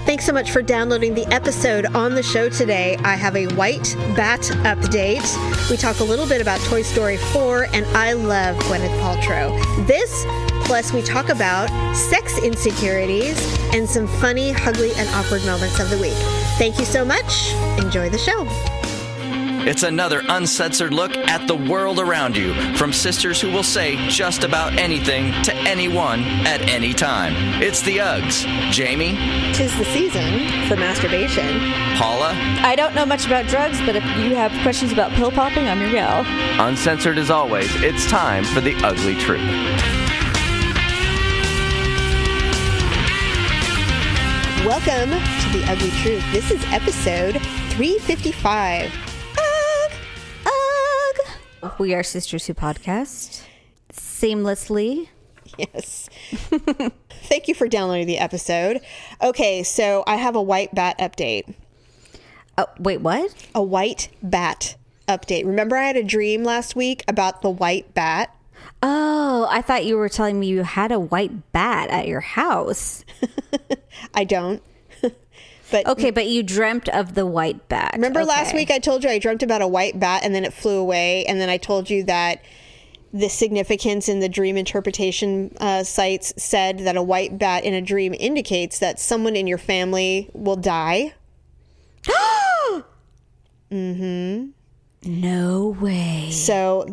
Thanks so much for downloading the episode. On the show today, I have a white bat update. We talk a little bit about Toy Story 4, and I love Gwyneth Paltrow. This, plus we talk about sex insecurities and some funny, ugly, and awkward moments of the week. Thank you so much. Enjoy the show. It's another uncensored look at the world around you, from sisters who will say just about anything to anyone at any time. It's the Uggs. Jamie? 'Tis the season for masturbation. Paula? I don't know much about drugs, but if you have questions about pill popping, I'm your gal. Uncensored as always, it's time for the Ugly Truth. Welcome to the Ugly Truth. This is episode 355. We are Sisters Who Podcast. Seamlessly. Yes. Thank you for downloading the episode. Okay, so I have a white bat update. Oh, wait, what? A white bat update. Remember I had a dream last week about the white bat? Oh, I thought you were telling me you had a white bat at your house. I don't. But okay, but you dreamt of the white bat. Remember okay. Last week I told you I dreamt about a white bat and then it flew away, and then I told you that the significance in the dream interpretation sites said that a white bat in a dream indicates that someone in your family will die. Mm-hmm. No way. So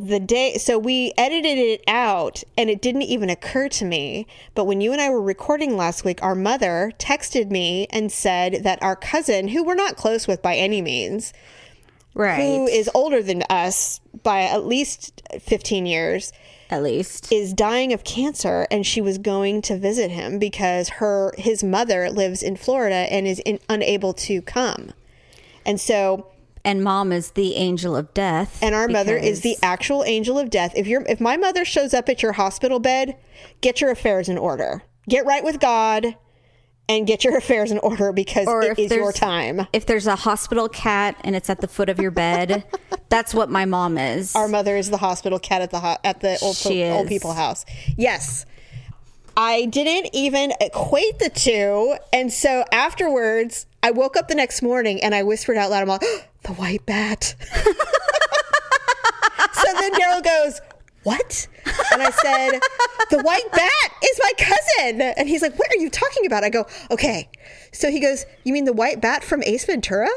we edited it out and it didn't even occur to me. But when you and I were recording last week, our mother texted me and said that our cousin, who we're not close with by any means, right, who is older than us by at least 15 years, at least, is dying of cancer, and she was going to visit him because his mother lives in Florida and is unable to come. And so... And mom is the angel of death. And our mother is the actual angel of death. If my mother shows up at your hospital bed, get your affairs in order. Get right with God and get your affairs in order, because it is your time. If there's a hospital cat and it's at the foot of your bed, that's what my mom is. Our mother is the hospital cat at the old people house. Yes. I didn't even equate the two. And so afterwards, I woke up the next morning and I whispered out loud, I'm like, the white bat. So then Daryl goes, what? And I said, the white bat is my cousin. And he's like, what are you talking about? I go, okay. So he goes, you mean the white bat from Ace Ventura?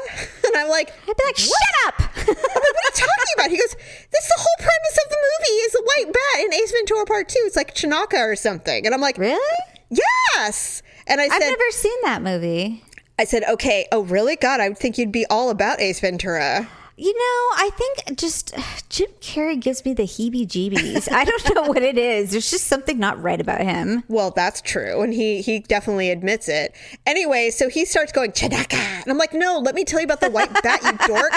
And I'm like, I'd be like, shut up. I'm like, what are you talking about? He goes, that's the whole premise of the movie is the white bat in Ace Ventura Part 2. It's like Chinaka or something. And I'm like, really? Yes. And I've never seen that movie. I said, okay. Oh, really? God, I would think you'd be all about Ace Ventura. You know, I think just Jim Carrey gives me the heebie-jeebies. I don't know what it is. There's just something not right about him. Well, that's true. And he definitely admits it. Anyway, so he starts going, Chinaka. And I'm like, no, let me tell you about the white bat, you dork.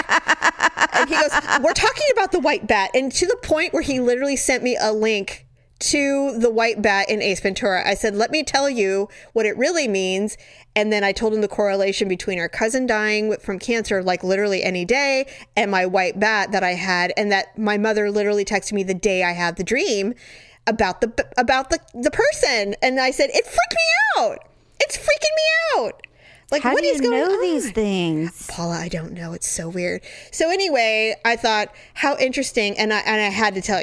And he goes, we're talking about the white bat. And to the point where he literally sent me a link to the white bat in Ace Ventura. I said, let me tell you what it really means. And then I told him the correlation between our cousin dying from cancer, like literally any day, and my white bat that I had, and that my mother literally texted me the day I had the dream about the person. And I said, it freaked me out. It's freaking me out. Like, how what do is you going know on? These things? Paula, I don't know. It's so weird. So anyway, I thought, how interesting. And I had to tell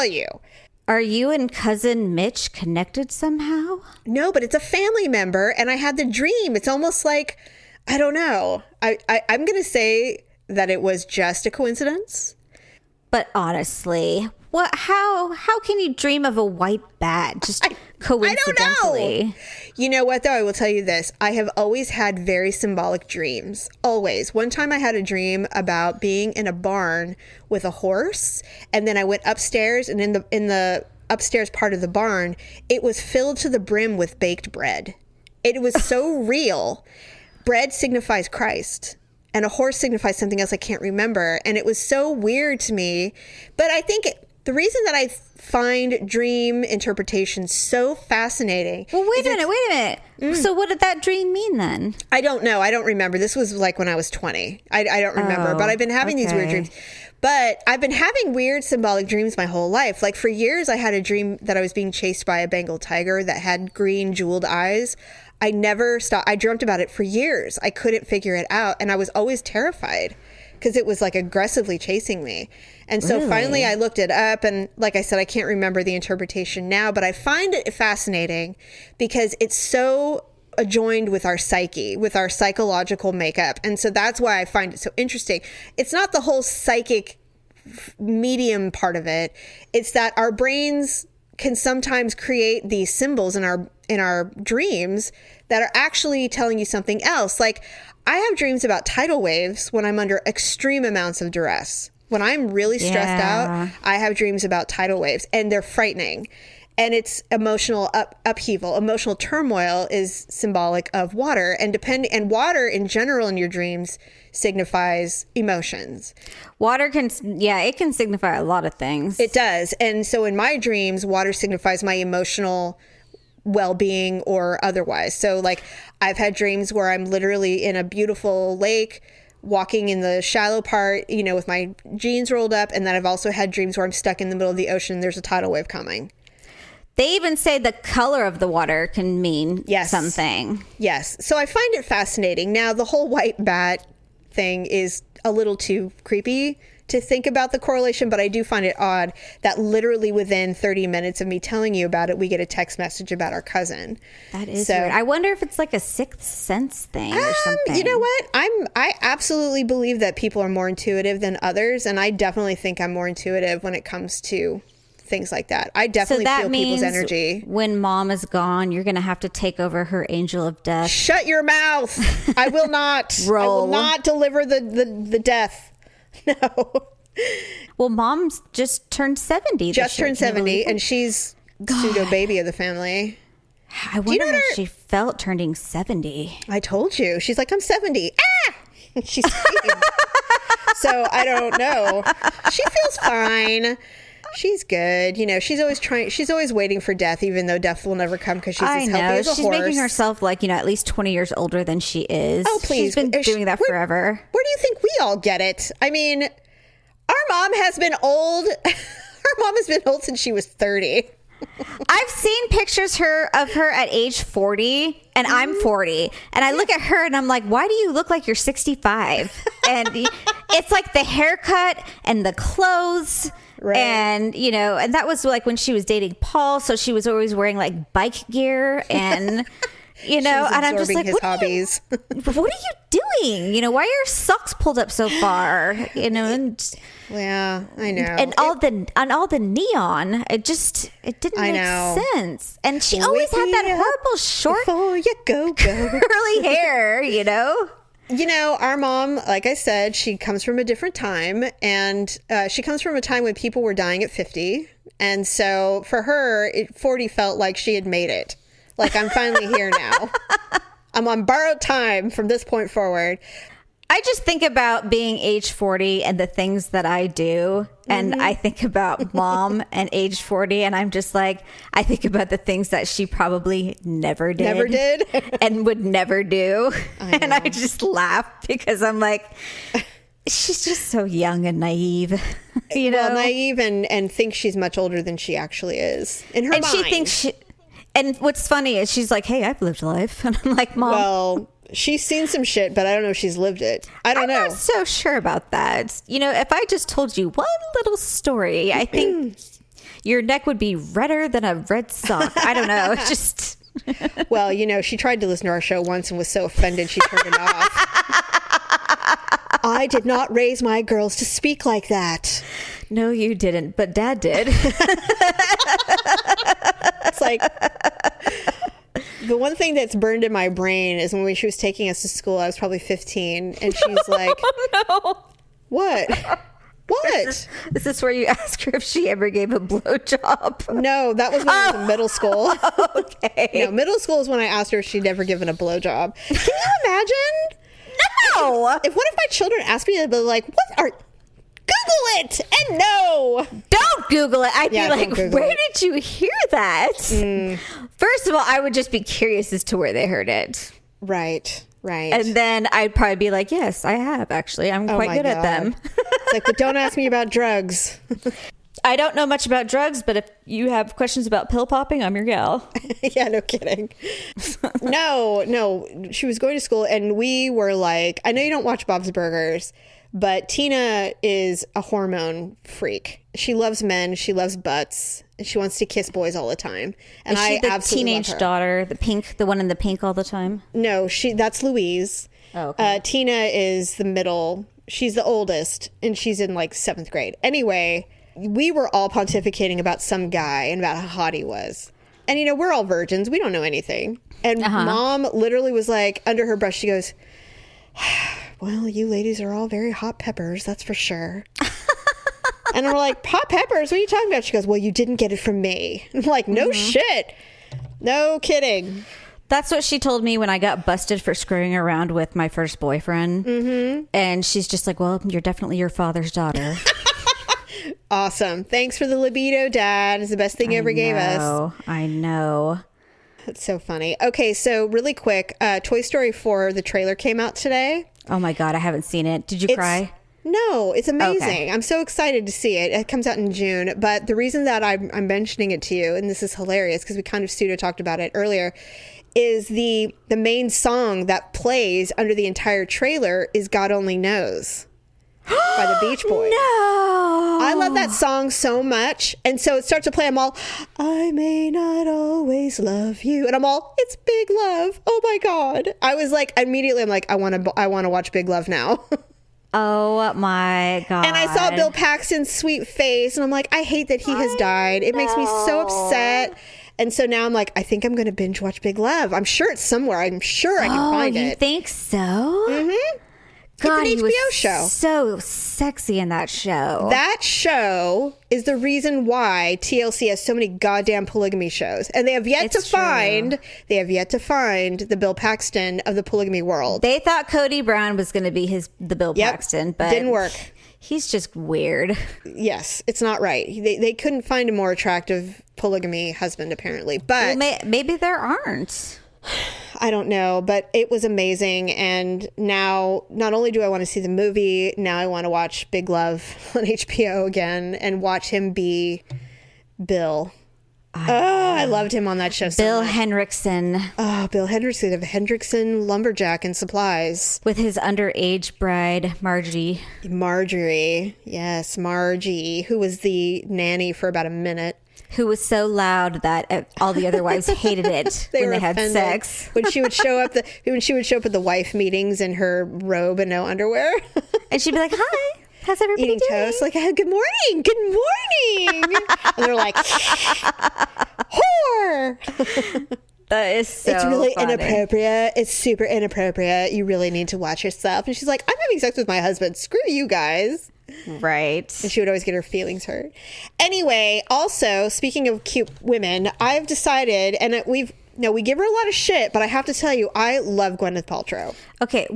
you. Are you and cousin Mitch connected somehow? No, but it's a family member, and I had the dream. It's almost like, I don't know. I'm going to say that it was just a coincidence. But honestly, what? How can you dream of a white bat just coincidentally? I don't know. You know what, though? I will tell you this. I have always had very symbolic dreams. Always. One time I had a dream about being in a barn with a horse, and then I went upstairs, and in the upstairs part of the barn, it was filled to the brim with baked bread. It was so real. Bread signifies Christ, and a horse signifies something else I can't remember. And it was so weird to me. But I think the reason that I find dream interpretation so fascinating. Well, wait a minute. So what did that dream mean then? I don't know. I don't remember. This was like when I was 20. I don't remember. But I've been having these weird dreams. But I've been having weird symbolic dreams my whole life. Like for years, I had a dream that I was being chased by a Bengal tiger that had green jeweled eyes. I never stopped. I dreamt about it for years. I couldn't figure it out. And I was always terrified because it was like aggressively chasing me. And so finally I looked it up. And like I said, I can't remember the interpretation now, but I find it fascinating because it's so adjoined with our psyche, with our psychological makeup. And so that's why I find it so interesting. It's not the whole psychic medium part of it. It's that our brains can sometimes create these symbols in our dreams that are actually telling you something else. Like I have dreams about tidal waves when I'm under extreme amounts of duress. When I'm really stressed out, I have dreams about tidal waves, and they're frightening. And it's emotional upheaval. Emotional turmoil is symbolic of water, and water in general in your dreams signifies emotions. Water can signify a lot of things. It does. And so in my dreams, water signifies my emotional well-being or otherwise. So like I've had dreams where I'm literally in a beautiful lake walking in the shallow part, with my jeans rolled up. And then I've also had dreams where I'm stuck in the middle of the ocean and there's a tidal wave coming. They even say the color of the water can mean something. Yes. So I find it fascinating. Now, the whole white bat thing is a little too creepy to think about the correlation, but I do find it odd that literally within 30 minutes of me telling you about it, we get a text message about our cousin. That is weird. I wonder if it's like a sixth sense thing or something. You know what? I absolutely believe that people are more intuitive than others, and I definitely think I'm more intuitive when it comes to things like that. I definitely feel people's energy. When mom is gone, you're going to have to take over her angel of death. Shut your mouth. I will not. I will not deliver the death. No. Well, mom's just turned 70. Just turned 70, and she's pseudo baby of the family. I wonder how she felt turning 70. I told you. She's like, I'm 70. Ah! She's so I don't know. She feels fine. She's good. She's always waiting for death, even though death will never come because she's as healthy as a horse. She's making herself at least 20 years older than she is. Oh, please. She's been doing that forever. Where do you think we all get it? I mean, our mom has been old. Our mom has been old since she was 30. I've seen pictures of her at age 40, and I'm 40. And I look at her and I'm like, why do you look like you're 65? And it's like the haircut and the clothes. Right. And, and that was like when she was dating Paul. So she was always wearing like bike gear and, and I'm just like, hobbies. What are you doing? Why are your socks pulled up so far? And yeah, I know. And all the neon, it didn't make sense. And she always had that horrible short before you go curly hair, Our mom, like I said, she comes from a different time, and she comes from a time when people were dying at 50. And so for her, 40 felt like she had made it. Like, I'm finally here now. I'm on borrowed time from this point forward. I just think about being age 40 and the things that I do. And I think about mom and age 40. And I'm just like, I think about the things that she probably never did. Never did? And would never do. And I just laugh because I'm like, she's just so young and naive. Well, naive and thinks she's much older than she actually is. In her mind. And she thinks and what's funny is she's like, hey, I've lived life. And I'm like, Mom. Well, she's seen some shit, but I don't know if she's lived it. I don't know. I'm not so sure about that. If I just told you one little story, I think your neck would be redder than a red sock. I don't know. It's just. Well, she tried to listen to our show once and was so offended she turned it off. I did not raise my girls to speak like that. No, you didn't, but Dad did. It's like the one thing that's burned in my brain is when she was taking us to school. I was probably 15, and she's like, "Oh no, what? What? Is this where you ask her if she ever gave a blowjob?" No, that was when I was in middle school. Okay. No, middle school is when I asked her if she'd ever given a blowjob. Can you imagine? No. If one of my children asked me, they'd be like, "What are?" Google it, and no. Don't Google it. I'd be like, where did you hear that? First of all, I would just be curious as to where they heard it. Right. And then I'd probably be like, yes, I have, actually. I'm quite good at them. It's like, but don't ask me about drugs. I don't know much about drugs, but if you have questions about pill popping, I'm your gal. Yeah, no kidding. No. She was going to school and we were like, I know you don't watch Bob's Burgers, but Tina is a hormone freak. She loves men. She loves butts. And she wants to kiss boys all the time. And Is she I the absolutely teenage love her. daughter, the one in the pink all the time? No, that's Louise. Oh, okay. Tina is the middle. She's the oldest and she's in like 7th grade. Anyway, we were all pontificating about some guy and about how hot he was. And, we're all virgins. We don't know anything. And Mom literally was like, under her breath, she goes, well, you ladies are all very hot peppers. That's for sure. And we're like, hot peppers? What are you talking about? She goes, well, you didn't get it from me. I'm like, no shit. No kidding. That's what she told me when I got busted for screwing around with my first boyfriend. Mm-hmm. And she's just like, well, you're definitely your father's daughter. Awesome. Thanks for the libido, Dad. It's the best thing you ever gave us. I know. That's so funny. Okay, so really quick, Toy Story 4, the trailer came out today. Oh my God, I haven't seen it. Did you cry? No, it's amazing. Okay. I'm so excited to see it. It comes out in June. But the reason that I'm mentioning it to you, and this is hilarious because we kind of pseudo talked about it earlier, is the main song that plays under the entire trailer is God Only Knows by the Beach Boys. No. I love that song so much. And so it starts to play. I'm all, I may not always love you. And I'm all, it's Big Love. Oh my God. I was like, immediately, I'm like, I want to watch Big Love now. Oh my God. And I saw Bill Paxton's sweet face. And I'm like, I hate that he has died. It makes me so upset. And so now I'm like, I think I'm going to binge watch Big Love. I'm sure it's somewhere. I'm sure I can find it. You think so? Mm-hmm. God, it's an he HBO was show. So sexy in that show. That show is the reason why TLC has so many goddamn polygamy shows, and they have yet to find the Bill Paxton of the polygamy world. They thought Cody Brown was going to be the Bill Paxton, but didn't work. He's just weird. Yes, it's not right. They couldn't find a more attractive polygamy husband, apparently. But maybe there aren't. I don't know, but it was amazing. And now, not only do I want to see the movie, now I want to watch Big Love on HBO again and watch him be Bill. I loved him on that show so Bill much. Henriksen. Oh, Bill Henriksen of Hendrickson Lumberjack and Supplies. With his underage bride, Margie. Marjorie. Yes, Margie, who was the nanny for about a minute. Who was so loud that all the other wives hated it when they had offended. sex. When she would show up at the wife meetings in her robe and no underwear. And she'd be like, hi, how's everybody Eating doing? toast, like, good morning. And they're like, whore. That is so It's really funny. inappropriate. It's super inappropriate. You really need to watch yourself. And she's like, I'm having sex with my husband. Screw you guys. Right. And she would always get her feelings hurt. Anyway, also, speaking of cute women, I've decided, and we give her a lot of shit, but I have to tell you, I love Gwyneth Paltrow. Okay,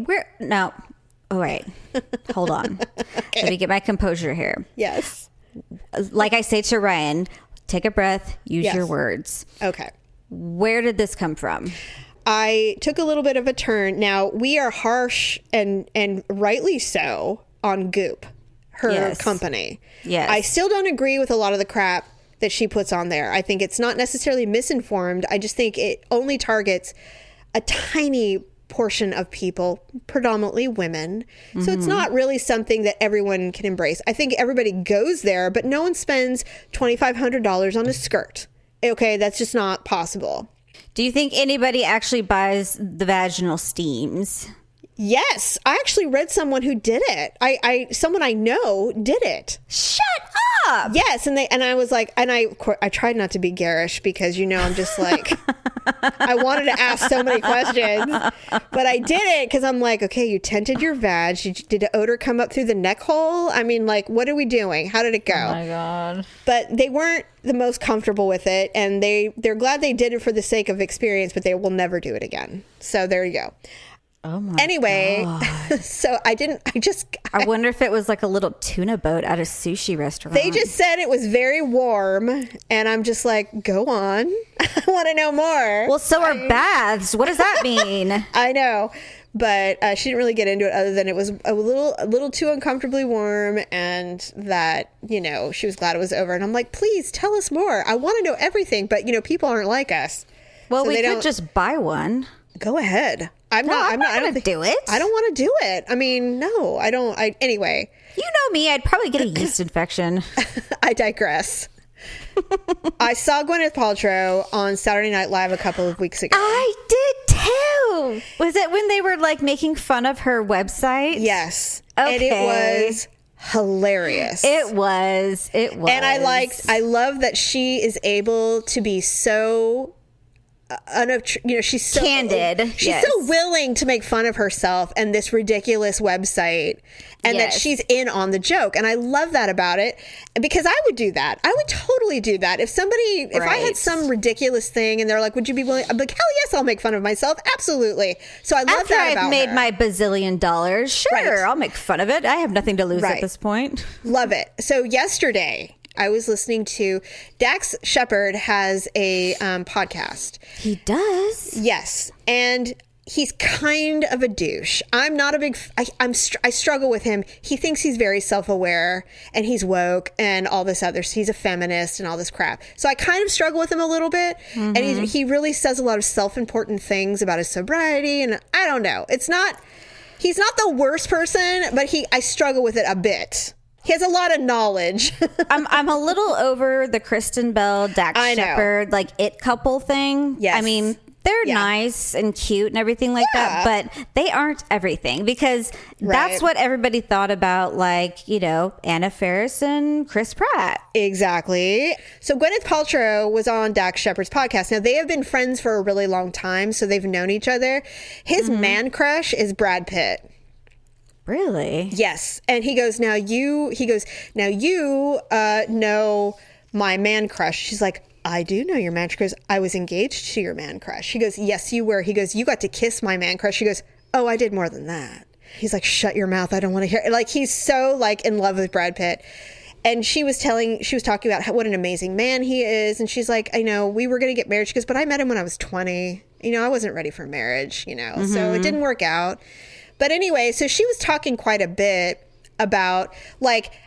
oh, wait. Hold on. Let me get my composure here. Yes. Like I say to Ryan, take a breath, use Yes. your words. Okay. Where did this come from? I took a little bit of a turn. Now, we are harsh and rightly so on Goop, her company. Yes. I still don't agree with a lot of the crap that she puts on there. I think it's not necessarily misinformed. I just think it only targets a tiny portion of people, predominantly women. So it's not really something that everyone can embrace. I think everybody goes there, but no one spends $2,500 on a skirt. Okay, that's just not possible. Do you think anybody actually buys the vaginal steams? Yes, I actually read someone who did it. Someone I know did it. Shut up! Yes, and I was like, and I tried not to be garish because I'm just like, I wanted to ask so many questions, but I did it because I'm like, okay, you tented your vag. Did the odor come up through the neck hole? I mean, like, what are we doing? How did it go? Oh my God! But they weren't the most comfortable with it, and they're glad they did it for the sake of experience, but they will never do it again. So there you go. Oh my Anyway, God. so I wonder if it was like a little tuna boat at a sushi restaurant. they just said it was very warm, and I'm just like, go on. I want to know more. Well, so are baths. What does that mean? I know. But she didn't really get into it other than it was a little too uncomfortably warm, and that, she was glad it was over. And I'm like, please tell us more. I want to know everything. But, people aren't like us. Well, So we they could don't- just buy one. Go ahead. I'm not going to do it. I don't want to do it. I mean, no, I don't. Anyway. You know me. I'd probably get a yeast infection. I digress. I saw Gwyneth Paltrow on Saturday Night Live a couple of weeks ago. I did too. Was it when they were like making fun of her website? Yes. Okay. And it was hilarious. It was. And I love that she is able to be so she's so candid. She's Yes. so willing to make fun of herself and this ridiculous website, and that Yes. she's in on the joke. And I love that about it, because I would do that. I would totally do that. If I had Right. some ridiculous thing and they're like, would you be willing? I'm like, hell yes, I'll make fun of myself. Absolutely. So I love After that I've about made her. my bazillion dollars, sure, Right. I'll make fun of it. I have nothing to lose Right. at this point. Love it. So yesterday I was listening to Dax Shepard has a podcast. He does. Yes, and he's kind of a douche. I'm not a big. I struggle with him. He thinks he's very self-aware and he's woke and all this other. He's a feminist and all this crap. So I kind of struggle with him a little bit. And he really says a lot of self-important things about his sobriety. And I don't know. He's not the worst person, but I struggle with it a bit. He has a lot of knowledge. I'm a little over the Kristen Bell, Dax I know. Shepard, like it couple thing. Yes. I mean, they're Yeah. nice and cute and everything like that, but they aren't everything, because Right. that's what everybody thought about, like, Anna Faris and Chris Pratt. Exactly. So Gwyneth Paltrow was on Dax Shepard's podcast. Now, they have been friends for a really long time, so they've known each other. His man crush is Brad Pitt. Really? Yes. And he goes, now you know my man crush. She's like, I do know your man crush. I was engaged to your man crush. He goes, yes, you were. He goes, you got to kiss my man crush. She goes, oh, I did more than that. He's like, shut your mouth. I don't want to hear it. Like, he's so in love with Brad Pitt. And she was talking about what an amazing man he is. And she's like, I know we were going to get married. She goes, but I met him when I was 20. I wasn't ready for marriage, so it didn't work out. But anyway, so she was talking quite a bit about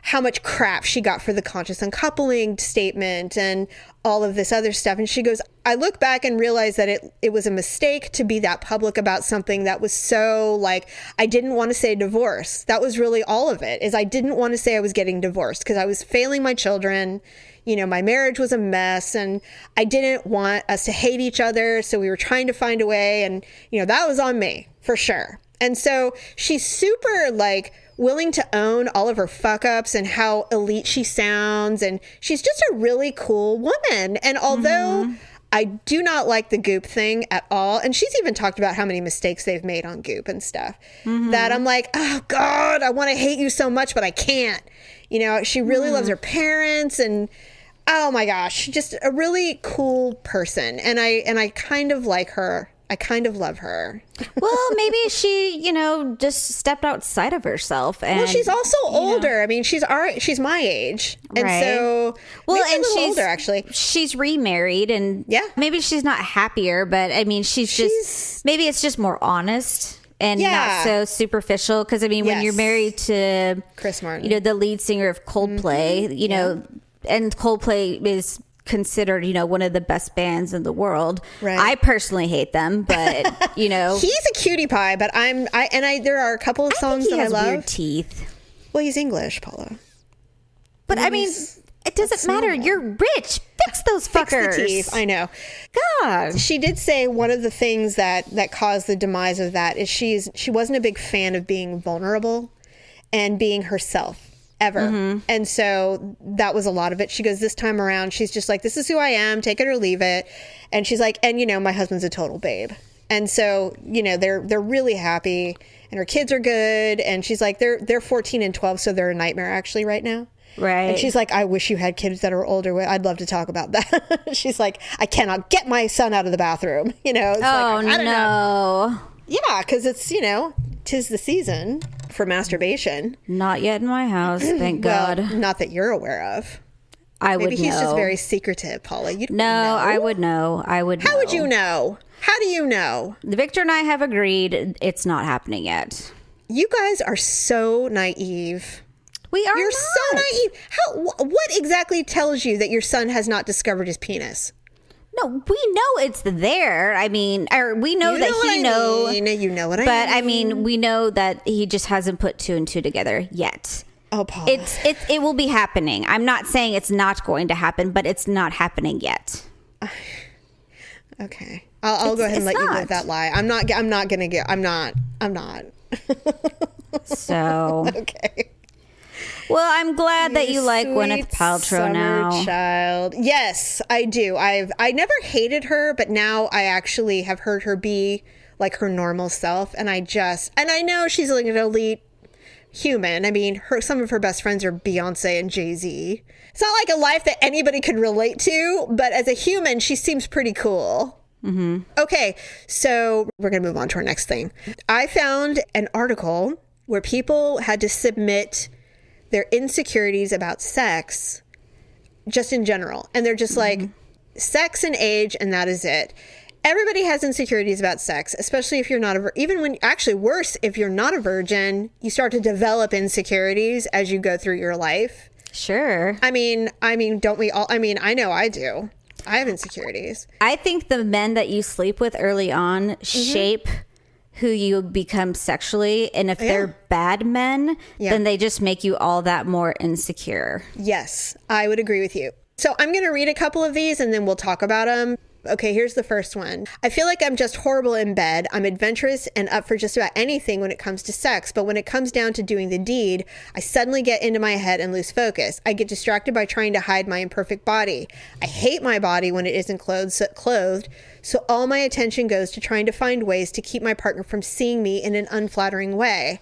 how much crap she got for the conscious uncoupling statement and all of this other stuff. And she goes, I look back and realize that it was a mistake to be that public about something that was so I didn't want to say divorce. That was really all of it, is I didn't want to say I was getting divorced because I was failing my children. My marriage was a mess, and I didn't want us to hate each other. So we were trying to find a way, and that was on me for sure. And so she's super willing to own all of her fuck ups and how elite she sounds. And she's just a really cool woman. And although I do not like the Goop thing at all, and she's even talked about how many mistakes they've made on Goop and stuff, that I'm like, oh God, I want to hate you so much, but I can't. She really loves her parents, and oh my gosh, just a really cool person. And I kind of like her. I kind of love her. Well, maybe she, just stepped outside of herself. And, Well, she's also older. I mean, she's my age, and Right. so well, maybe a and little she's older actually. She's remarried, and Yeah. maybe she's not happier, but I mean, she's maybe it's just more honest and Yeah. not so superficial. Because I mean, when Yes. you're married to Chris Martin. the lead singer of Coldplay, and Coldplay is considered, one of the best bands in the world. Right. I personally hate them, but He's a cutie pie, but there are a couple of I songs think he that has I love. weird teeth. Well, he's English, Paula. But I mean, He's- it doesn't that's matter. normal. You're rich. Fix those Fix fuckers. the teeth. I know. God. She did say one of the things that caused the demise of that is she wasn't a big fan of being vulnerable and being herself ever. And so that was a lot of it. She goes, this time around, she's just like, this is who I am, take it or leave it. And she's like, and my husband's a total babe. And so, they're really happy, and her kids are good. And she's like, they're 14 and 12. So they're a nightmare actually right now. Right. And she's like, I wish you had kids that are older. I'd love to talk about that. She's like, I cannot get my son out of the bathroom. It's Oh like, I don't know. no. Yeah, because it's, 'tis the season for masturbation. Not yet in my house, thank God. Well, not that you're aware of. I would know. Maybe he's just very secretive, Paula. You don't No, know. I would know. I would know. How would you know? How do you know? Victor and I have agreed it's not happening yet. You guys are so naive. We are You're not. so naive. What exactly tells you that your son has not discovered his penis? No, we know it's there. I mean, or we know You that know what he I knows. mean. You know what I mean. But I mean, we know that he just hasn't put two and two together yet. Oh, Paul. It will be happening. I'm not saying it's not going to happen, but it's not happening yet. Okay. I'll go ahead and let you live that lie. I'm not. So Okay. well, I'm glad that you like Sweet Gwyneth Paltrow summer now. child. Yes, I do. I never hated her, but now I actually have heard her be like her normal self, and I know she's like an elite human. I mean, some of her best friends are Beyonce and Jay-Z. It's not like a life that anybody could relate to, but as a human, she seems pretty cool. Mm-hmm. Okay, so we're going to move on to our next thing. I found an article where people had to submit their insecurities about sex just in general. And they're just like, sex and age, and that is it. Everybody has insecurities about sex, especially if you're not worse, if you're not a virgin, you start to develop insecurities as you go through your life. Sure. I mean, don't we all? I mean, I know I do. I have insecurities. I think the men that you sleep with early on shape who you become sexually. And if they're bad men, then they just make you all that more insecure. Yes, I would agree with you. So I'm going to read a couple of these and then we'll talk about them. Okay, here's the first one. I feel like I'm just horrible in bed. I'm adventurous and up for just about anything when it comes to sex. But when it comes down to doing the deed, I suddenly get into my head and lose focus. I get distracted by trying to hide my imperfect body. I hate my body when it isn't clothed. So all my attention goes to trying to find ways to keep my partner from seeing me in an unflattering way.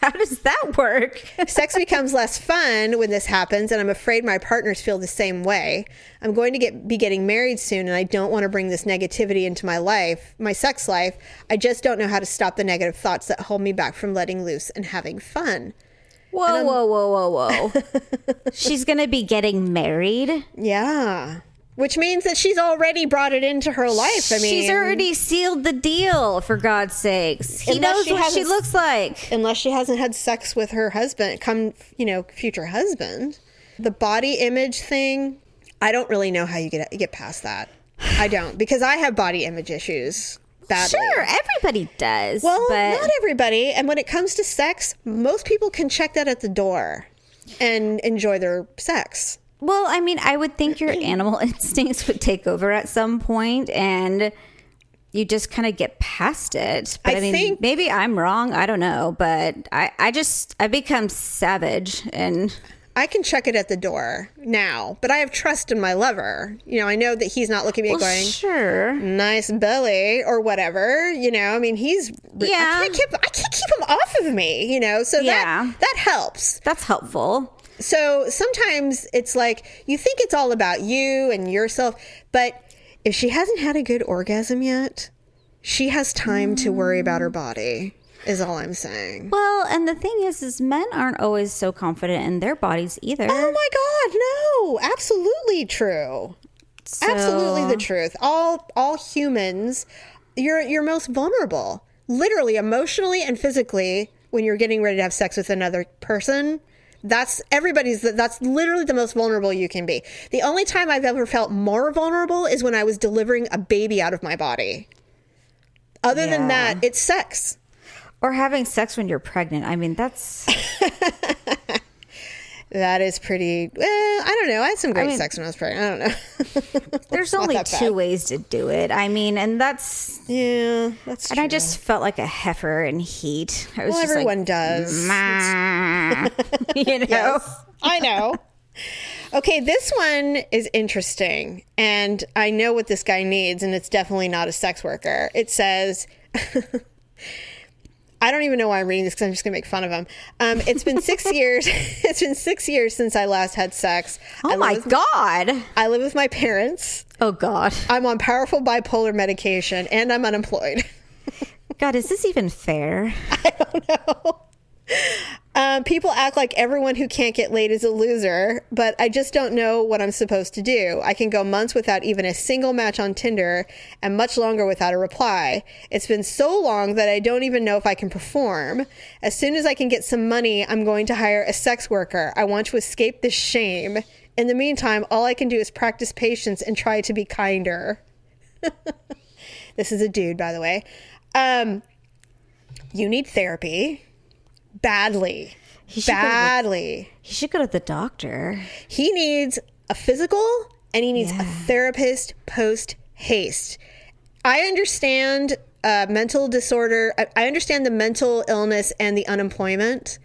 How does that work? Sex becomes less fun when this happens, and I'm afraid my partners feel the same way. I'm going to be getting married soon, and I don't want to bring this negativity into my life, my sex life. I just don't know how to stop the negative thoughts that hold me back from letting loose and having fun. Whoa. She's going to be getting married? Yeah. Which means that she's already brought it into her life. I mean, she's already sealed the deal, for God's sakes. He knows what she looks like. Unless she hasn't had sex with her husband, future husband. The body image thing, I don't really know how you get past that. I don't, because I have body image issues badly. Sure, everybody does. Well, but not everybody. And when it comes to sex, most people can check that at the door and enjoy their sex. Well, I mean, I would think your animal instincts would take over at some point and you just kind of get past it. But I mean, think maybe I'm wrong. I don't know. But I become savage and I can check it at the door now, but I have trust in my lover. I know that he's not looking at me going, sure, nice belly or whatever. I mean, I can't keep him off of me, so that helps. That's helpful. So sometimes it's like you think it's all about you and yourself, but if she hasn't had a good orgasm yet, she has time to worry about her body, is all I'm saying. Well, and the thing is men aren't always so confident in their bodies either. Oh my God, no, absolutely true. Absolutely the truth. All humans, you're most vulnerable, literally, emotionally and physically, when you're getting ready to have sex with another person. That's literally the most vulnerable you can be. The only time I've ever felt more vulnerable is when I was delivering a baby out of my body. Other than that, it's sex. Or having sex when you're pregnant. I mean, that's... That is pretty... I don't know. I had some great sex when I was pregnant. I don't know. There's only two ways to do it. I mean, and that's... Yeah, that's true. And I just felt like a heifer in heat. I was just everyone like, does. Yes, I know. Okay, this one is interesting. And I know what this guy needs, and it's definitely not a sex worker. It says... I don't even know why I'm reading this because I'm just going to make fun of him. It's been 6 years. It's been 6 years since I last had sex. Oh my God. I live with my parents. Oh God. I'm on powerful bipolar medication and I'm unemployed. God, is this even fair? People act like everyone who can't get laid is a loser, but I just don't know what I'm supposed to do. I can go months without even a single match on Tinder and much longer without a reply. It's been so long that I don't even know if I can perform. As soon as I can get some money, I'm going to hire a sex worker. I want to escape this shame. In the meantime, all I can do is practice patience and try to be kinder. This is a dude, by the way. You need therapy. Badly. He should go to the doctor. He needs a physical and he needs a therapist post haste. I understand mental disorder. I understand the mental illness and the unemployment,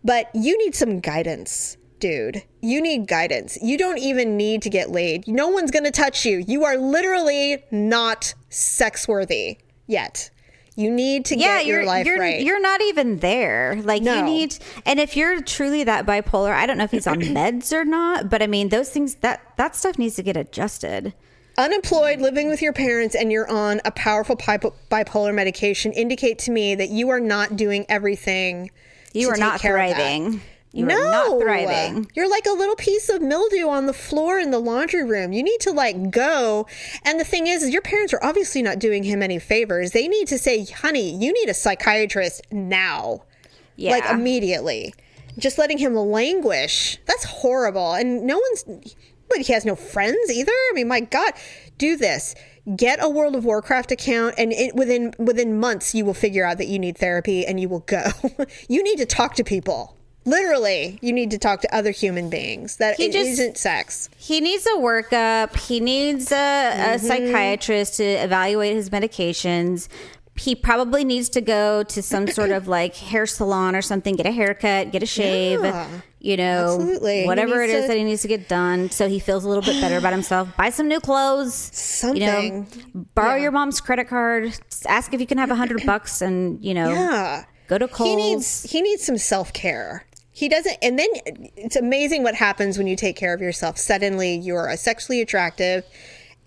but you need some guidance, dude. You need guidance. You don't even need to get laid. No one's going to touch you. You are literally not sex worthy yet. You need to get your life right. You're not even there. Like you need, and if you're truly that bipolar, I don't know if he's on meds or not, but I mean, those things, that stuff needs to get adjusted. Unemployed, living with your parents, and you're on a powerful bipolar medication indicate to me that you are not doing everything. You are not thriving. You are not thriving. You're like a little piece of mildew on the floor in the laundry room. You need to go. And the thing is your parents are obviously not doing him any favors. They need to say, honey, you need a psychiatrist now. Yeah. Like immediately. Just letting him languish. That's horrible. And but he has no friends either. I mean, my God, do this. Get a World of Warcraft account, and within months, you will figure out that you need therapy and you will go. You need to talk to people. Literally, you need to talk to other human beings. It isn't sex. He needs a workup. He needs a psychiatrist to evaluate his medications. He probably needs to go to some sort of hair salon or something, get a haircut, get a shave, absolutely. Whatever it is that he needs to get done so he feels a little bit better about himself. Buy some new clothes. Something. Borrow your mom's credit card. Ask if you can have $100 and, go to Kohl's. He needs some self-care. He doesn't, and then it's amazing what happens when you take care of yourself. Suddenly you're sexually attractive.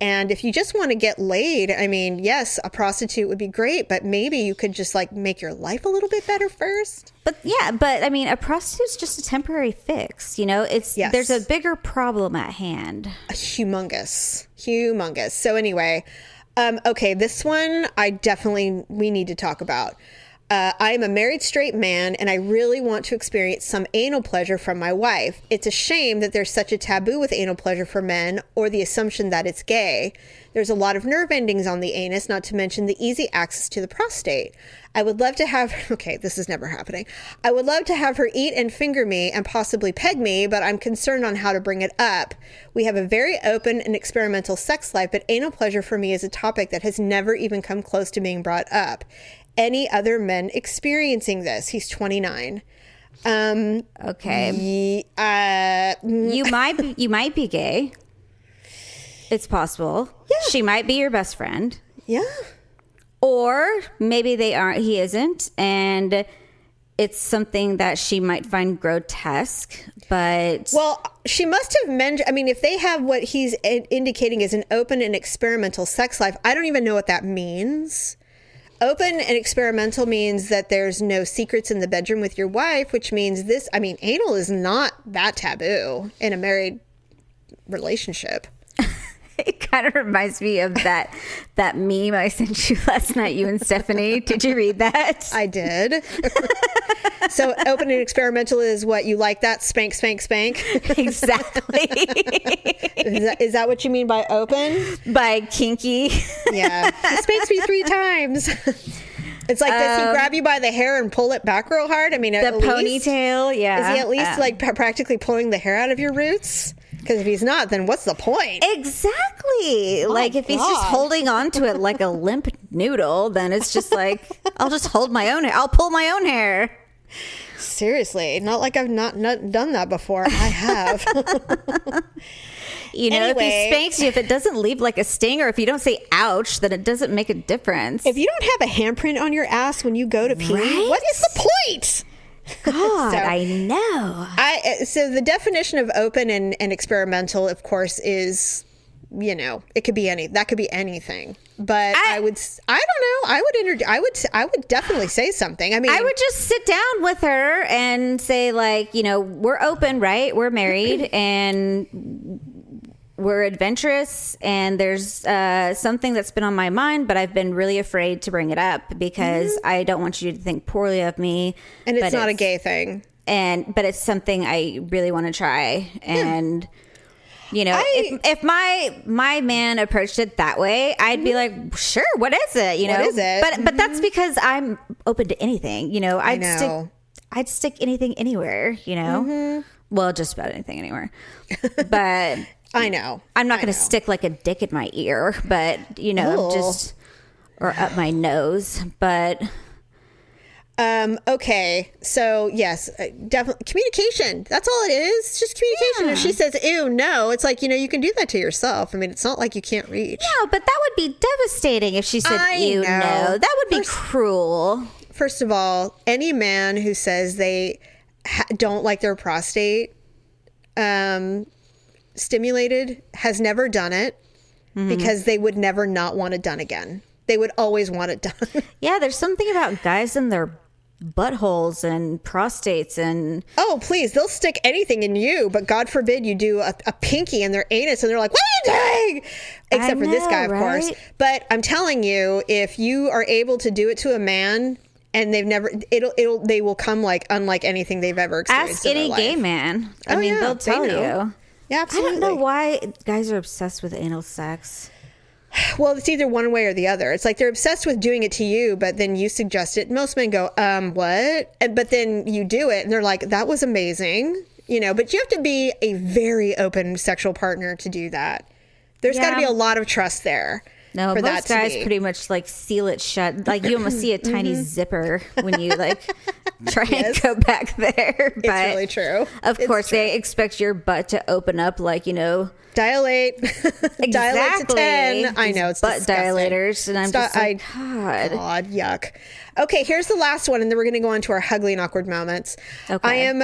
And if you just want to get laid, I mean, yes, a prostitute would be great, but maybe you could just make your life a little bit better first. But I mean, a prostitute's just a temporary fix. There's a bigger problem at hand. Humongous. So anyway, okay, this one we need to talk about. I am a married straight man, and I really want to experience some anal pleasure from my wife. It's a shame that there's such a taboo with anal pleasure for men, or the assumption that it's gay. There's a lot of nerve endings on the anus, not to mention the easy access to the prostate. I would love to have... Okay, this is never happening. I would love to have her eat and finger me and possibly peg me, but I'm concerned on how to bring it up. We have a very open and experimental sex life, but anal pleasure for me is a topic that has never even come close to being brought up. Any other men experiencing this? He's 29. Okay. You might be gay. It's possible. Yeah. She might be your best friend. Yeah. Or maybe they aren't. He isn't, and it's something that she might find grotesque. But she must have mentioned. I mean, if they have what he's indicating is an open and experimental sex life, I don't even know what that means. Open and experimental means that there's no secrets in the bedroom with your wife, which means anal is not that taboo in a married relationship. It kind of reminds me of that meme I sent you last night, you and Stephanie. Did you read that? I did. So open and experimental is what you like that? Spank, spank, spank? Exactly. Is that what you mean by open? By kinky. Yeah. He spanks me 3 times. It's like, does he grab you by the hair and pull it back real hard? I mean, the ponytail, yeah. Is he at least practically pulling the hair out of your roots? Because if he's not, then what's the point? Exactly. If he's just holding on to it like a limp noodle, then it's just I'll just hold my own hair. I'll pull my own hair. Seriously. Not like I've not done that before. I have. If he spanks you, if it doesn't leave a sting, or if you don't say ouch, then it doesn't make a difference. If you don't have a handprint on your ass when you go to pee, right? What is the point? God, I know. So the definition of open and experimental, of course, is it could be that could be anything. But I don't know. I would definitely say something. I mean, I would just sit down with her and say, like, we're open, right? We're married and we're adventurous, and there's something that's been on my mind, but I've been really afraid to bring it up because I don't want you to think poorly of me. And it's not a gay thing. But it's something I really want to try. And if my man approached it that way, I'd be like, sure, what is it? What is it? But that's because I'm open to anything. I'd stick anything anywhere. Well, just about anything anywhere. But I know I'm not going to stick like a dick in my ear, but just or up my nose. But okay, so yes, definitely communication. That's all it is. It's just communication. If she says ew, no, it's like, you can do that to yourself. I mean, it's not like you can't reach. No, but that would be devastating if she said ew, no. That would be cruel. First of all, any man who says they don't like their prostate stimulated has never done it because they would never not want it done again. They would always want it done. Yeah, there's something about guys and their buttholes and prostates and... Oh, please, they'll stick anything in you, but God forbid you do a pinky in their anus and they're like, what are you doing? Except for this guy, of course. But I'm telling you, if you are able to do it to a man... And they've never, they will come like unlike anything they've ever experienced. Ask any gay man. I mean, they'll tell you. Yeah, absolutely. I don't know why guys are obsessed with anal sex. Well, it's either one way or the other. It's like they're obsessed with doing it to you, but then you suggest it. Most men go, what? But then you do it and they're like, that was amazing. But you have to be a very open sexual partner to do that. There's got to be a lot of trust there. No, most guys pretty much like seal it shut. Like you almost see a tiny zipper when you like try and go back there. But it's really true. Of course, they expect your butt to open up like, dilate. Exactly. Dilate to 10. I know, it's butt disgusting. Dilators. And I'm just like, God, yuck. Okay, here's the last one, and then we're going to go on to our ugly and awkward moments. Okay. I am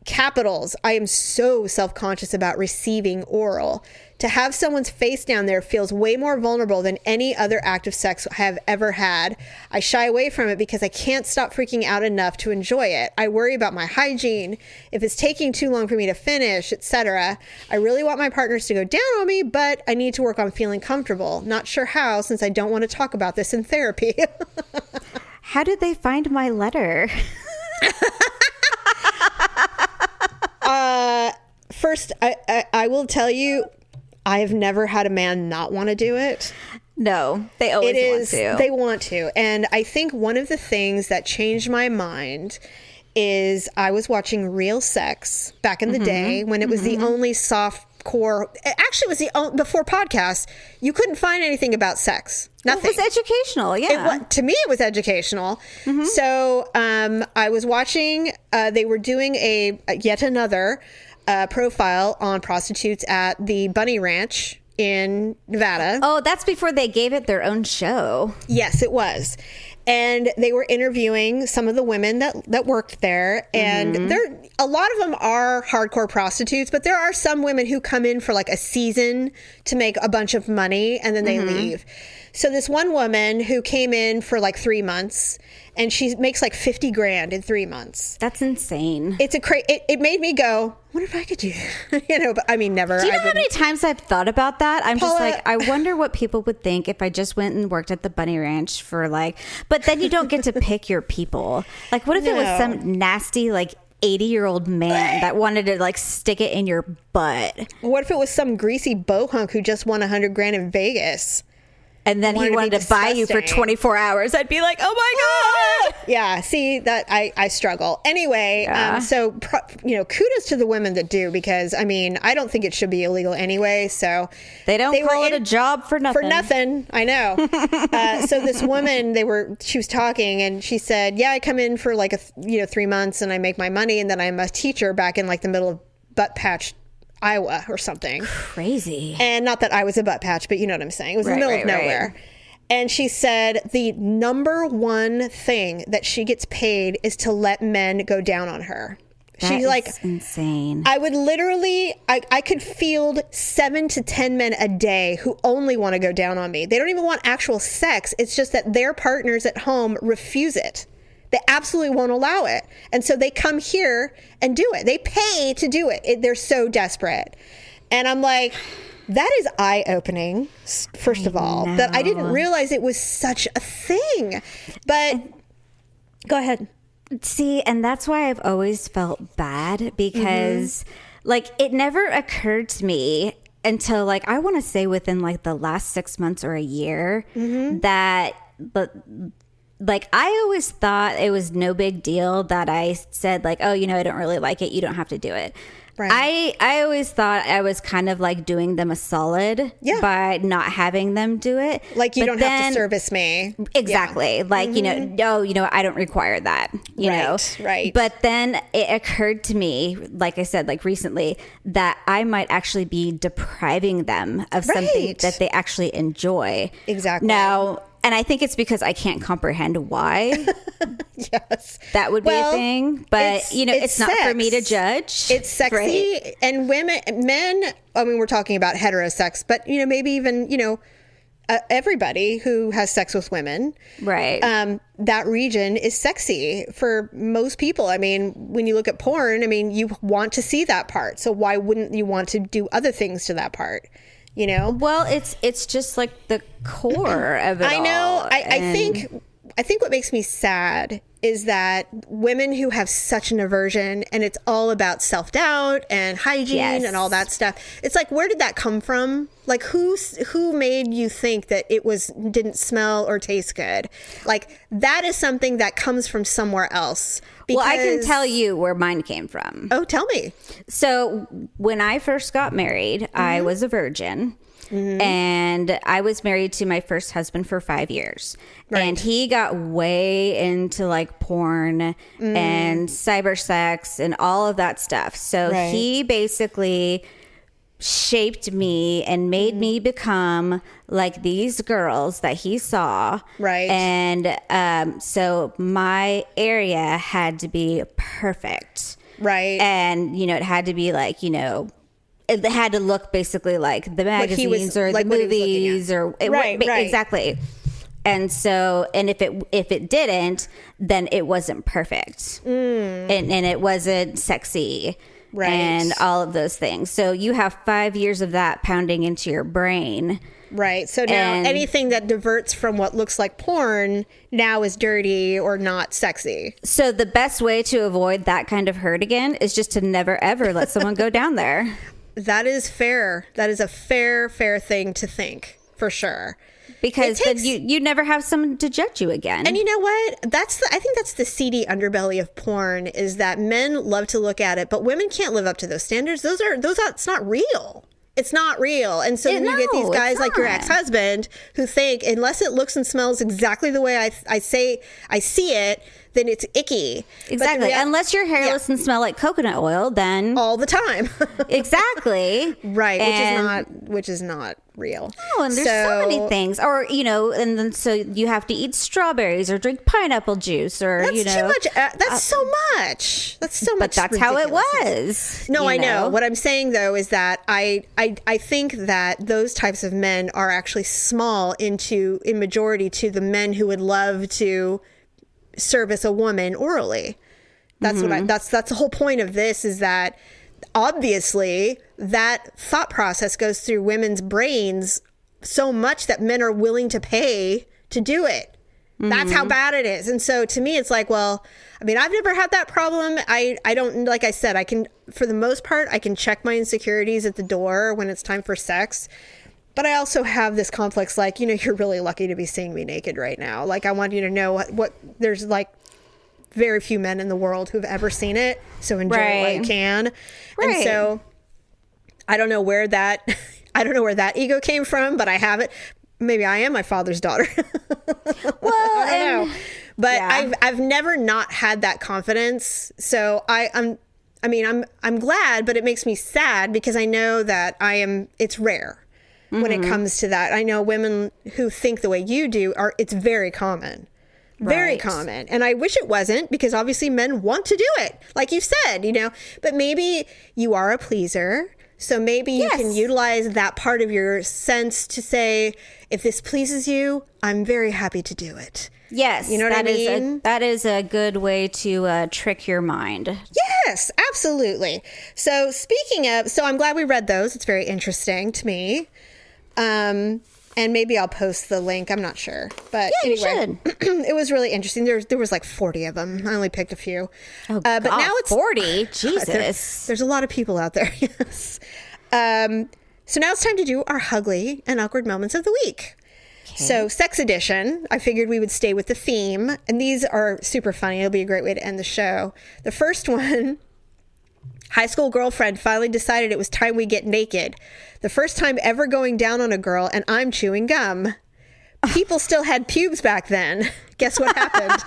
capitals. I am so self-conscious about receiving oral. To have someone's face down there feels way more vulnerable than any other act of sex I have ever had. I shy away from it because I can't stop freaking out enough to enjoy it. I worry about my hygiene, if it's taking too long for me to finish, etc. I really want my partners to go down on me, but I need to work on feeling comfortable. Not sure how, since I don't want to talk about this in therapy. How did they find my letter? First, I will tell you, I have never had a man not want to do it. No, they always want to. They want to. And I think one of the things that changed my mind is I was watching Real Sex back in the day when it was the only soft core. Actually, it was before podcasts. You couldn't find anything about sex. Nothing. It was educational. Yeah. To me, it was educational. So I was watching. They were doing yet another profile on prostitutes at the Bunny Ranch in Nevada. Oh, that's before they gave it their own show. Yes, it was. And they were interviewing some of the women that worked there. And a lot of them are hardcore prostitutes, but there are some women who come in for like a season to make a bunch of money and then they leave. So this one woman who came in for like 3 months and she makes like 50 grand in 3 months. That's insane. It's it made me go, I wonder if I could do that. But I mean, never. Do you know how many times I've thought about that? I'm just like, I wonder what people would think if I just went and worked at the Bunny Ranch for like, but then you don't get to pick your people. Like, what if it was some nasty, like, 80-year-old man that wanted to like stick it in your butt? What if it was some greasy bohunk who just won 100 grand in Vegas? And then he wanted to buy you for 24 hours. I'd be like, oh my God. Yeah. See, that I struggle. Anyway, so, kudos to the women that do, because, I mean, I don't think it should be illegal anyway. So they don't call it a job for nothing. For nothing. I know. So this woman, she was talking and she said, yeah, I come in for like 3 months and I make my money. And then I'm a teacher back in like the middle of Butt Patch, Iowa or something. Crazy. And not that I was a butt patch, but you know what I'm saying. It was in the middle of nowhere. Right. And she said the number one thing that she gets paid is to let men go down on her. She's like, insane. I would literally, I could field 7 to 10 men a day who only want to go down on me. They don't even want actual sex. It's just that their partners at home refuse it. They absolutely won't allow it. And so they come here and do it. They pay to do it. They're so desperate. And I'm like, that is eye-opening, first of all, that I didn't realize it was such a thing. But go ahead. See, and that's why I've always felt bad because like it never occurred to me until like I want to say within like the last 6 months or a year that like I always thought it was no big deal that I said like, oh, I don't really like it. You don't have to do it. Right. I always thought I was kind of like doing them a solid by not having them do it. Like you don't have to service me. Exactly. Like, no, I don't require that, you know? Right. But then it occurred to me, like I said, like recently, that I might actually be depriving them of something that they actually enjoy. Exactly. Now, and I think it's because I can't comprehend why. Yes. That would be a thing. But, it's not for me to judge. It's sexy. Right? And men, I mean, we're talking about heterosex, but, maybe even, everybody who has sex with women. Right. That region is sexy for most people. I mean, when you look at porn, I mean, you want to see that part. So why wouldn't you want to do other things to that part? Well, it's just like the core of it. I know. I think what makes me sad is that women who have such an aversion and it's all about self-doubt and hygiene and all that stuff. It's like, where did that come from? Like who made you think that it didn't smell or taste good? Like that is something that comes from somewhere else. Well, I can tell you where mine came from. Oh, tell me. So when I first got married, I was a virgin. And I was married to my first husband for 5 years. Right. And he got way into like porn and cyber sex and all of that stuff. So he basically shaped me and made me become like these girls that he saw. Right. And so my area had to be perfect. Right. And, it had to be like, it had to look basically like the magazines or like the movies or right. Exactly. And so, and if it didn't, then it wasn't perfect and it wasn't sexy and all of those things. So you have 5 years of that pounding into your brain. Right. So now anything that diverts from what looks like porn now is dirty or not sexy. So the best way to avoid that kind of hurt again is just to never, ever let someone go down there. That is fair. That is a fair thing to think, for sure. Because then you never have someone to judge you again. And you know what? I think that's the seedy underbelly of porn, is that men love to look at it, but women can't live up to those standards. It's not real. It's not real. And so you get these guys like your ex-husband who think unless it looks and smells exactly the way I see it, then it's icky. Exactly. Unless you're hairless and smell like coconut oil, then all the time. Exactly. Right. Which is not real. Oh, and there's so many things. Or, and then so you have to eat strawberries or drink pineapple juice or, that's too much. That's so much. That's so much. But that's how it was. No, I know. What I'm saying, though, is that I think that those types of men are actually small in majority to the men who would love to service a woman orally. That's that's the whole point of this, is that obviously that thought process goes through women's brains so much that men are willing to pay to do it. That's how bad it is. And so to me, it's like, well, I mean, I've never had that problem. I don't, like I said, I can, for the most part, I can check my insecurities at the door when it's time for sex. But I also have this complex, like, you're really lucky to be seeing me naked right now. Like, I want you to know what there's like very few men in the world who've ever seen it. So enjoy it while you can. Right. And so I don't know where that ego came from, but I have it. Maybe I am my father's daughter. Well, I don't know. But I've never not had that confidence. So I'm glad, but it makes me sad because I know that it's rare. When it comes to that, I know women who think the way you do it's very common. Very Right. common. And I wish it wasn't, because obviously men want to do it, like you said, but maybe you are a pleaser. So maybe you can Yes. utilize that part of your sense to say, if this pleases you, I'm very happy to do it. Yes. You know what I mean? That is a good way to trick your mind. Yes, absolutely. So I'm glad we read those. It's very interesting to me. And maybe I'll post the link. I'm not sure. But Yeah, anyway, you should. It was really interesting. There was like 40 of them. I only picked a few. Oh, but God, now it's 40. Jesus. There's a lot of people out there. Yes. So now it's time to do our Ugly and awkward moments of the week. So sex edition, I figured we would stay with the theme. And these are super funny. It'll be a great way to end the show. The first one, high school girlfriend finally decided it was time we get naked. The first time ever going down on a girl, and I'm chewing gum. People still had pubes back then. Guess what happened?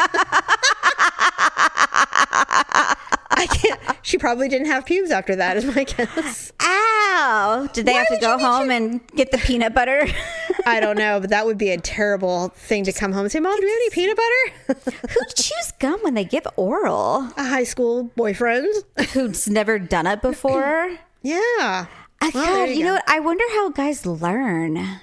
She probably didn't have pubes after that, is my guess. Ow. Did they Why have to would you go be home and get the peanut butter? I don't know, but that would be a terrible thing to come home and say, Mom, do we have any peanut butter? Who chews gum when they give oral? A high school boyfriend. Who's never done it before? Yeah. Well, God, there you go. know what? I wonder how guys learn.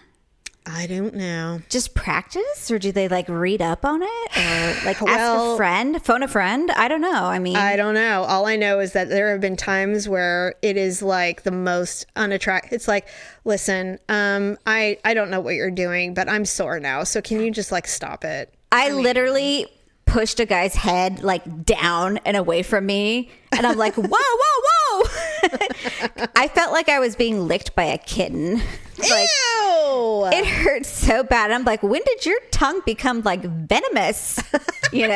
I don't know. Just practice, or do they like read up on it, or like ask Well- a friend, phone a friend? I don't know. I mean, I don't know. All I know is that there have been times where it is like the most unattractive. It's like, listen, I don't know what you're doing, but I'm sore now. So can you just like stop it? I literally pushed a guy's head like down and away from me, and I'm like, whoa, whoa, whoa! I felt like I was being licked by a kitten. Like, Ew! it hurt so bad. I'm like, when did your tongue become like venomous? We've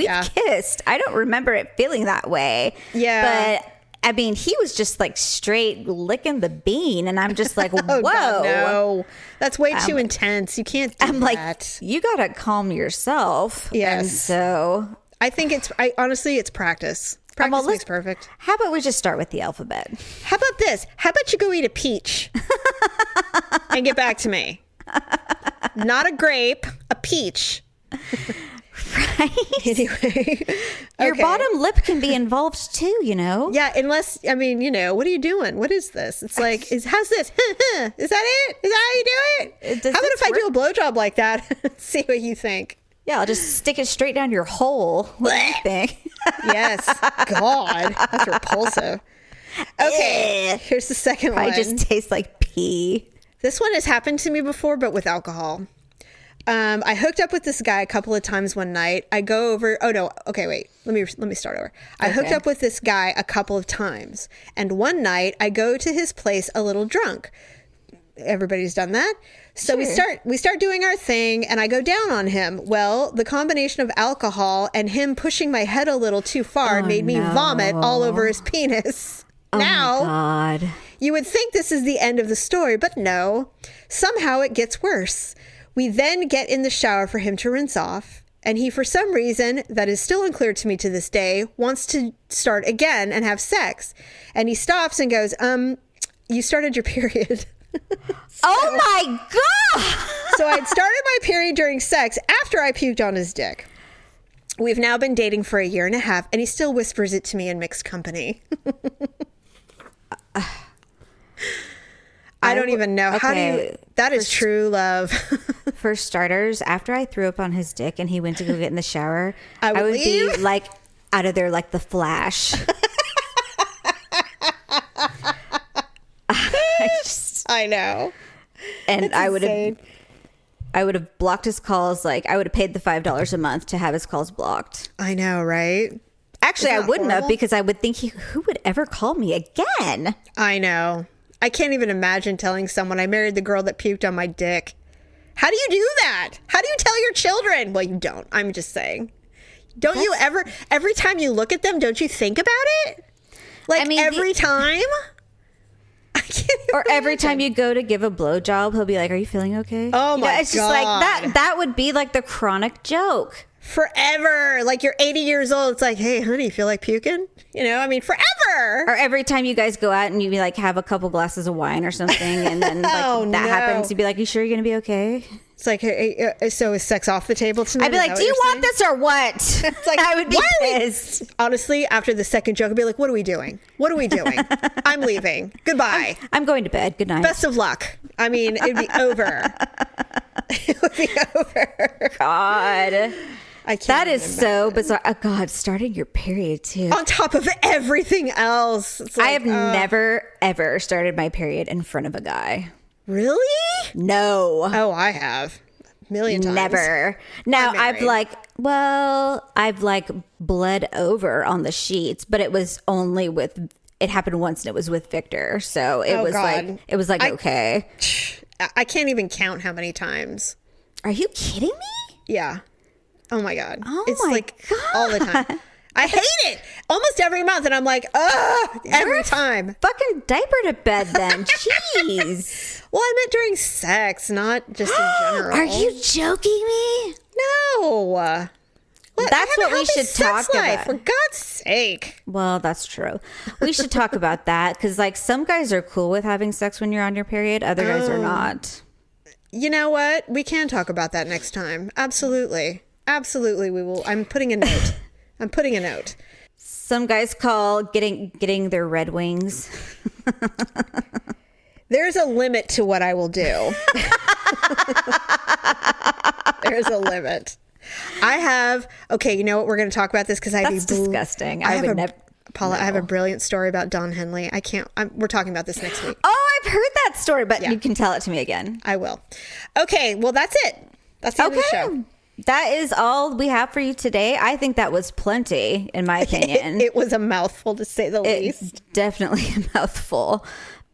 Yeah. kissed. I don't remember it feeling that way. Yeah. But I mean, he was just like straight licking the bean, and I'm just like, whoa. Oh, God, no. That's way too intense. You can't do I'm like, that. you gotta calm yourself. Yes. And so I think honestly, it's practice. well, Practice let's- makes perfect. how about we just start with the alphabet? How about this? How about you go eat a peach and get back to me? Not a grape, a peach. Right? Anyway. Your Okay. bottom lip can be involved too, Yeah, unless, what are you doing? What is this? It's like, how's this? Is that it? Is that how you do it? Does How about this if I do a blowjob like that? See what you think. Yeah, I'll just stick it straight down your hole. What do you think? Yes. God, that's repulsive. Okay, Ugh. here's the second one. I just taste like pee. This one has happened to me before, but with alcohol. I hooked up with this guy a couple of times one night. I go over. Oh no. Okay, wait. Let me start over. I hooked Okay. up with this guy a couple of times, and one night I go to his place a little drunk. Everybody's done that. So Sure. we start doing our thing, and I go down on him. Well, the combination of alcohol and him pushing my head a little too far made me vomit all over his penis. Now, God. you would think this is the end of the story, but no. Somehow it gets worse. We then get in the shower for him to rinse off, and he, for some reason that is still unclear to me to this day, wants to start again and have sex. And he stops and goes, you started your period. Oh my God. So I had started my period during sex after I puked on his dick. We've now been dating for 1.5 years, and he still whispers it to me in mixed company. I don't even know. How do you... okay, That is true love. For starters, after I threw up on his dick and he went to go get in the shower, I would be leave. like out of there like the Flash. I know. And It's I would insane. have blocked his calls. Like I would have paid the $5 a month to have his calls blocked. I know, right? Actually, I Isn't that wouldn't have, horrible? because I would think who would ever call me again? I know. I can't even imagine telling someone I married the girl that puked on my dick. How do you do that? How do you tell your children? Well, you don't. I'm just saying. Don't you ever, every time you look at them, don't you think about it? Like I mean, every time? I can't even Or every imagine. time you go to give a blowjob, he'll be like, "Are you feeling okay?" Oh my It's just like God. that would be like the chronic joke. Forever. Like you're 80 years old. It's like, hey, honey, you feel like puking? I mean, forever. Never. Or every time you guys go out and you like have a couple glasses of wine or something, and then like Oh, that no. happens, you'd be like, "You sure you're gonna be okay?" It's like, hey, so is sex off the table tonight? I'd be Is like, that "Do what you you're want this or what?" It's like, I would be why are we- pissed. Honestly, after the second joke, I'd be like, what are we doing? What are we doing? I'm leaving. Goodbye. I'm going to bed. Good night. Best of luck. I mean, it'd be over. It would be over. God, I can't that is even so imagine. bizarre. Oh, God, starting your period too. On top of everything else. It's I like, have never ever started my period in front of a guy. Really? No. Oh, I have. A million times. Never. Now I'm I've married. like bled over on the sheets, but it was only with, it happened once and it was with Victor. So it Oh, was God. okay. I can't even count how many times. Are you kidding me? Yeah. Oh my God. Oh It's my like all the time. I hate it. Almost every month. And I'm like, ugh, every time. Fucking diaper to bed then. Jeez. Well, I meant during sex, not just in general. Are you joking me? No. Well, That's I have what a we healthy should sex talk life, about. for God's sake. Well, that's true. We should talk about that because, like, some guys are cool with having sex when you're on your period. Other guys are not. You know what? We can talk about that next time. Absolutely. Absolutely, we will. I'm putting a note. I'm putting a note. Some guys call getting their Red Wings. There's a limit to what I will do. There's a limit. I have, okay, you know what? We're going to talk about this because That's disgusting. I would never. Paula, I have a brilliant story about Don Henley. We're talking about this next week. Oh, I've heard that story, but Yeah. you can tell it to me again. I will. Okay, well, that's it. That's the end of the show. Okay. That is all we have for you today. I think that was plenty, in my opinion. It was a mouthful, to say the least. It's definitely a mouthful.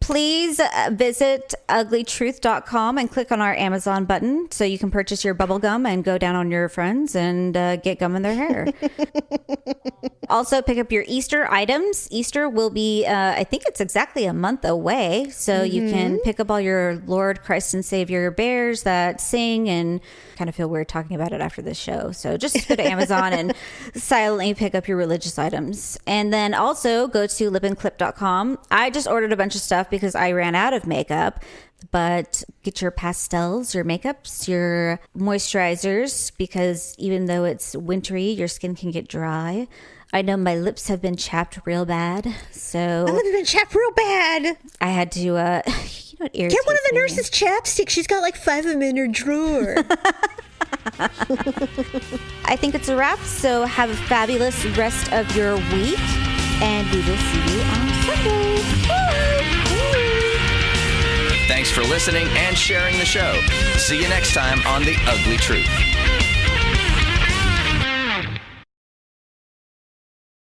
Please visit uglytruth.com and click on our Amazon button so you can purchase your bubble gum and go down on your friends and get gum in their hair. Also, pick up your Easter items. Easter will be, I think it's exactly a month away. So you can pick up all your Lord, Christ, and Savior bears that sing, and kind of feel weird talking about it after this show. So just go to Amazon and silently pick up your religious items. And then also go to lipandclip.com. I just ordered a bunch of stuff because I ran out of makeup. But get your pastels, your makeups, your moisturizers, because even though it's wintry, your skin can get dry. I know my lips have been chapped real bad, so My lips have been chapped real bad. I had to, you know, it irritates Get one of the me. nurse's chapsticks. She's got like 5 of them in her drawer. I think it's a wrap, so have a fabulous rest of your week, and we will see you on Sunday. Bye! Thanks for listening and sharing the show. See you next time on The Ugly Truth.